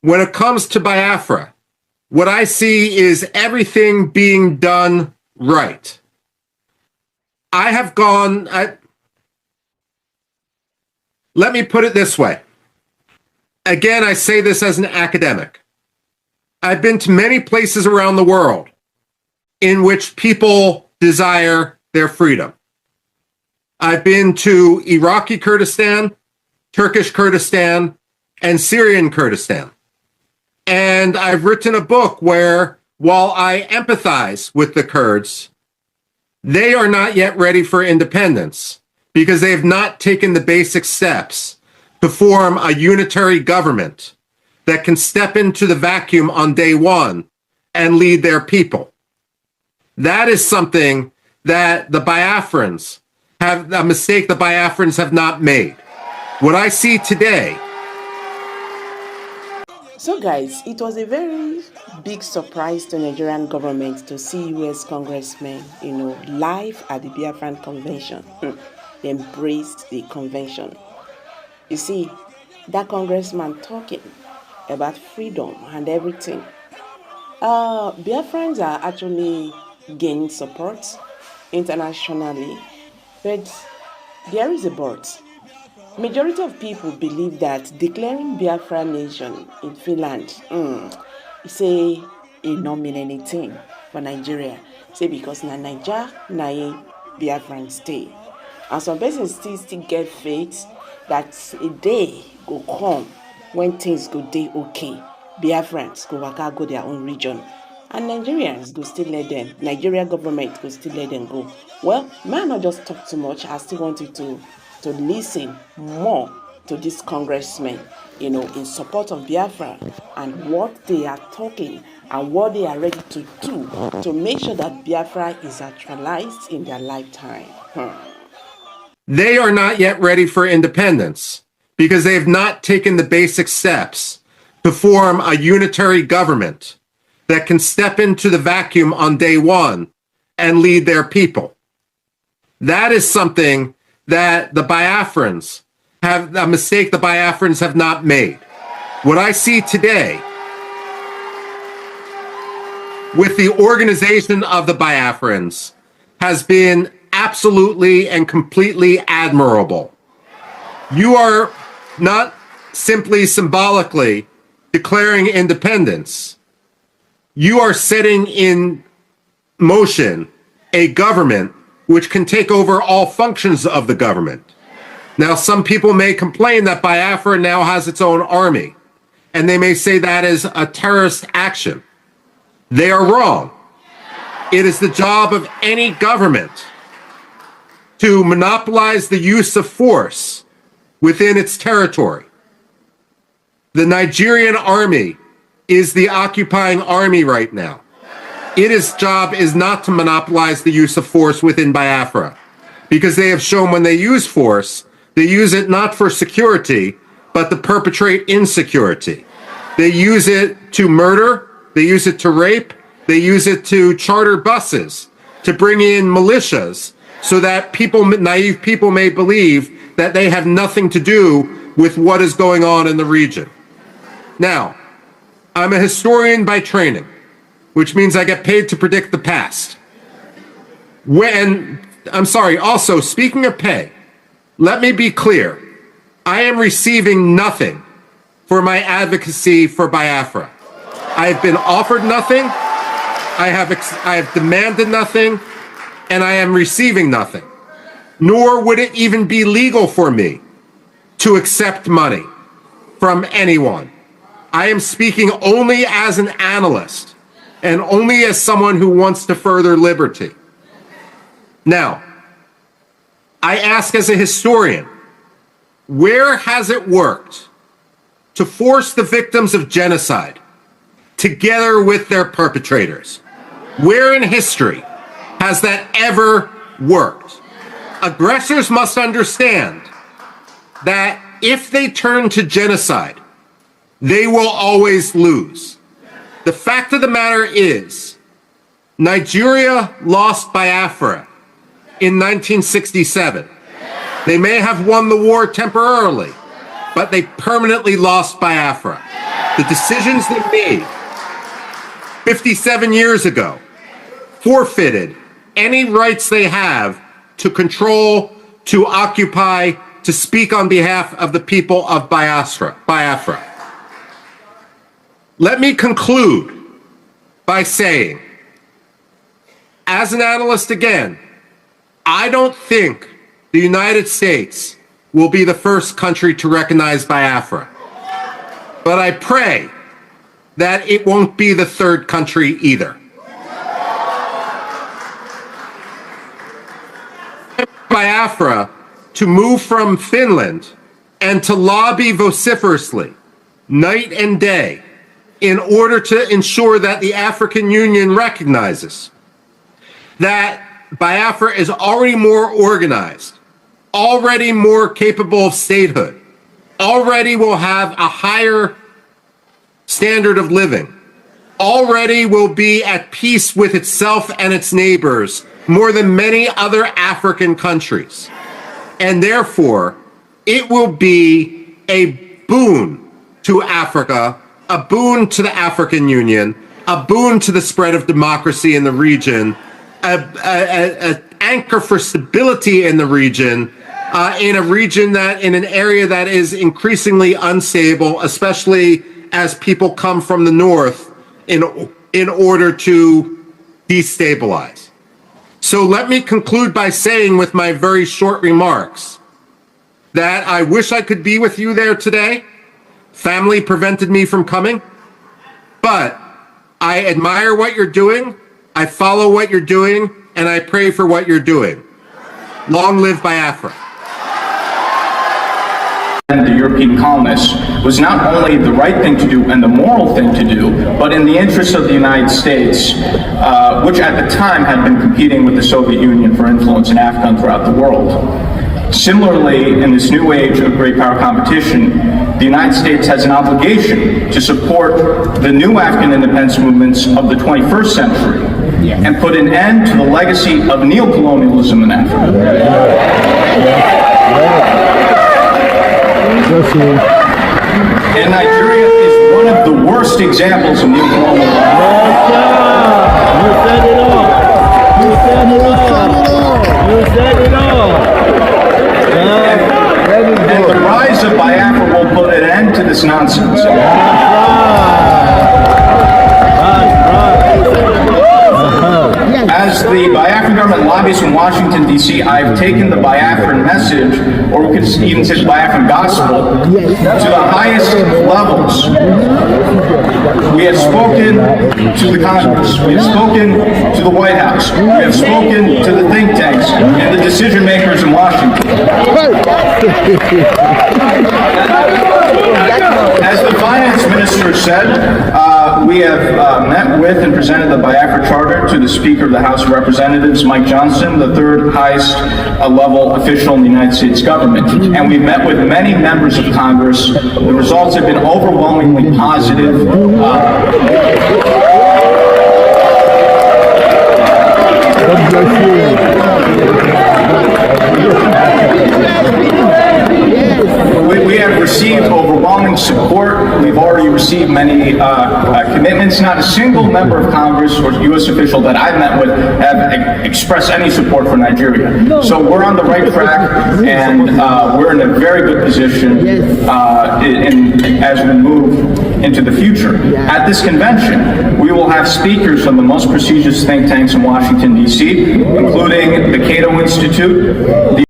when it comes to Biafra, what I see is everything being done right. Let me put it this way. Again, I say this as an academic. I've been to many places around the world in which people desire their freedom. I've been to Iraqi Kurdistan, Turkish Kurdistan, and Syrian Kurdistan. And I've written a book where, while I empathize with the Kurds, they are not yet ready for independence because they have not taken the basic steps to form a unitary government that can step into the vacuum on day one and lead their people. That is something that the Biafrans have, a mistake the Biafrans have not made. What I see today. So guys, it was a very big surprise to Nigerian government to see US congressmen, live at the Biafran convention. They embraced the convention. You see, that congressman talking about freedom and everything. Biafrans are actually gaining support internationally, but there is a but. Majority of people believe that declaring Biafra nation in Finland is a not mean anything for Nigeria. Say because na Nigeria, na Biafran stay. And some persons still get faith that a day go come when things go day okay. Biafrans go go their own region. And Nigerians go still let them. Nigeria government go still let them go. Well, man, not just talk too much. I still want you to listen more to these congressmen, in support of Biafra and what they are talking and what they are ready to do to make sure that Biafra is actualized in their lifetime. They are not yet ready for independence because they have not taken the basic steps to form a unitary government that can step into the vacuum on day one and lead their people. That is something that the Biafrans have, a mistake the Biafrans have not made. What I see today with the organization of the Biafrans has been absolutely and completely admirable. You are not simply symbolically declaring independence. You are setting in motion a government which can take over all functions of the government. Now, some people may complain that Biafra now has its own army, and they may say that is a terrorist action. They are wrong. It is the job of any government to monopolize the use of force within its territory. The Nigerian army is the occupying army right now. Its job is not to monopolize the use of force within Biafra, because they have shown when they use force, they use it not for security, but to perpetrate insecurity. They use it to murder, they use it to rape, they use it to charter buses, to bring in militias, so that naive people may believe that they have nothing to do with what is going on in the region. Now, I'm a historian by training, which means I get paid to predict the past. Also, speaking of pay, let me be clear. I am receiving nothing for my advocacy for Biafra. I have been offered nothing, I have demanded nothing, and I am receiving nothing. Nor would it even be legal for me to accept money from anyone. I am speaking only as an analyst and only as someone who wants to further liberty. Now, I ask as a historian, where has it worked to force the victims of genocide together with their perpetrators? Where in history has that ever worked? Aggressors must understand that if they turn to genocide, they will always lose. The fact of the matter is, Nigeria lost Biafra in 1967. They may have won the war temporarily, but they permanently lost Biafra. the decisions they made 57 years ago forfeited any rights they have to control, to occupy, to speak on behalf of the people of Biafra. Let me conclude by saying, as an analyst again, I don't think the United States will be the first country to recognize Biafra. But I pray that it won't be the third country either. Biafra to move from Finland and to lobby vociferously night and day in order to ensure that the African Union recognizes that Biafra is already more organized, already more capable of statehood, already will have a higher standard of living, already will be at peace with itself and its neighbors more than many other African countries. And therefore, it will be a boon to Africa, a boon to the African Union, a boon to the spread of democracy in the region, an anchor for stability in the region, in an area that is increasingly unstable, especially as people come from the north in order to destabilize. So let me conclude by saying with my very short remarks that I wish I could be with you there today. Family prevented me from coming, but I admire what you're doing, I follow what you're doing, and I pray for what you're doing. Long live Biafra. And the European colonists was not only the right thing to do and the moral thing to do, but in the interest of the United States, which at the time had been competing with the Soviet Union for influence in Africa and throughout the world. Similarly, in this new age of great power competition, the United States has an obligation to support the new African independence movements of the 21st century and put an end to the legacy of neocolonialism in Africa. And Nigeria is one of the worst examples of neocolonialism. You said it all. You said it all. You said it all. And the rise of Biafra will put an end to this nonsense. As the Biafran government lobbies from Washington, D.C., I've taken the Biafran message, or we could even say the Biafran gospel, to the highest levels. We have spoken to the Congress. We have spoken to the White House. We have spoken to the think tanks and the decision makers in Washington. As the finance minister said, we have met with and presented the Biafra Charter to the Speaker of the House of Representatives, Mike Johnson, the third highest level official in the United States government. And we've met with many members of Congress. The results have been overwhelmingly positive. We have received overwhelming support. We've already received many commitments. Not a single member of Congress or U.S. official that I've met with have expressed any support for Nigeria. So we're on the right track, and we're in a very good position as we move into the future. At this convention, we will have speakers from the most prestigious think tanks in Washington, D.C., including the Cato Institute, the